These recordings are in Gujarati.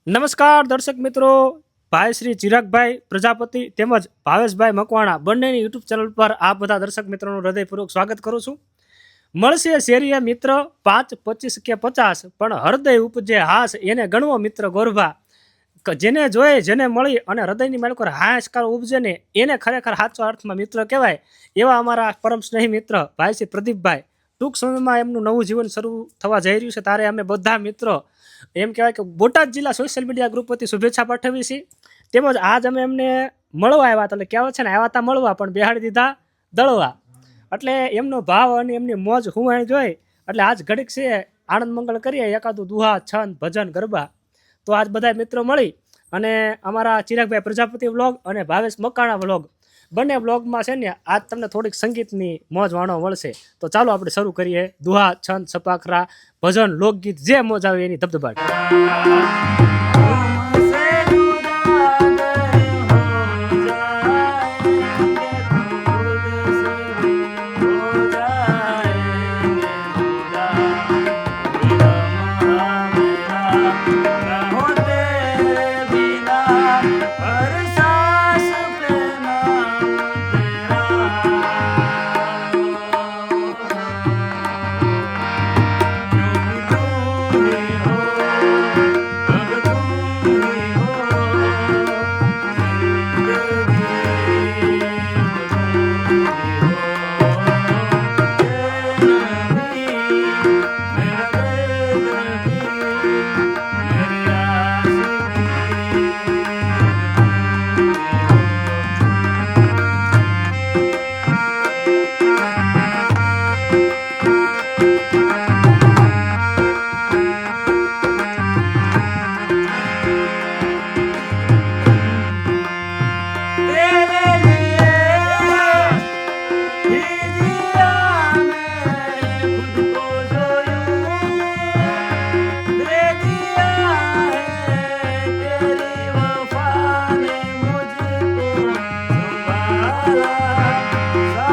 નમસ્કાર દર્શક મિત્રો, ભાઈ શ્રી ચિરાગભાઈ પ્રજાપતિ તેમજ ભાવેશભાઈ મકવાણા બંનેની યુટ્યુબ ચેનલ પર આ બધા દર્શક મિત્રોનું હૃદયપૂર્વક સ્વાગત કરું છું. મળશે શેરીએ મિત્ર 5, 25 કે 50, પણ હૃદય ઉપજે હાસ એને ગણવો મિત્ર ગોરભા. જેને જોઈ જેને મળી અને હૃદયની માલિકો હાશકાર ઉપજે ને એને ખરેખર સાચો અર્થમાં મિત્ર કહેવાય. એવા અમારા પરમ સ્નેહી મિત્ર ભાઈ શ્રી પ્રદીપભાઈ ટૂંક સમયમાં એમનું નવું જીવન શરૂ થવા જઈ રહ્યું છે. ત્યારે અમે બધા મિત્રો એમ કહેવાય કે બોટાદ જિલ્લા સોશિયલ મીડિયા ગ્રુપ વતી શુભેચ્છા પાઠવી છે. તેમજ આજ અમે એમને મળવા આવ્યા હતા. એટલે કહેવાય છે ને, આવ્યા હતા મળવા પણ બેહાડી દીધા દળવા. એટલે એમનો ભાવ અને એમની મોજ હું અહીં જોઈ એટલે આજ ઘડીક છે આનંદ મંગળ કરીએ, એકાદું દુહા છંદ ભજન ગરબા. તો આજ બધા મિત્રો મળી અને અમારા ચિરાગભાઈ પ્રજાપતિ વ્લોગ અને ભાવેશ મકવાણા વ્લોગ બંને વ્લોગમાં છે ને આજ તમને થોડીક સંગીતની મોજ માણવા મળશે. તો ચાલો આપણે શરૂ કરીએ. દુહા છંદ સપાખરા ભજન લોકગીત જે મોજ આવે એની ધબધબાટ.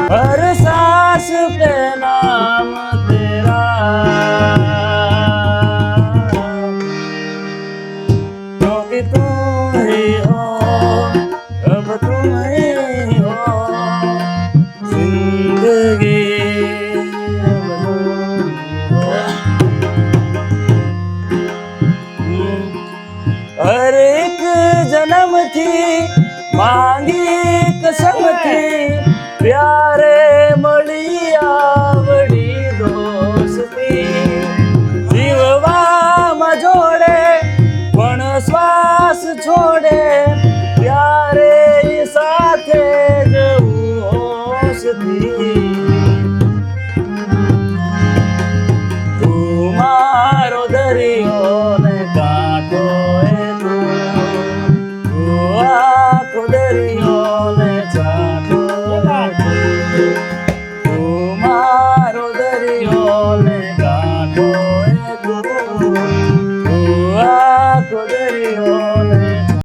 हर सांस पे नाम तेरा, क्योंकि तुम ही हो, अब तुम ही हो जिंदगी, हर एक जन्म थी मांगी कसम थी, प्यारे मળી આવડી દોસ્તી, જીવવામાં જોડે પણ શ્વાસ છોડે, ત્યારે સાથે જવું હોશથી.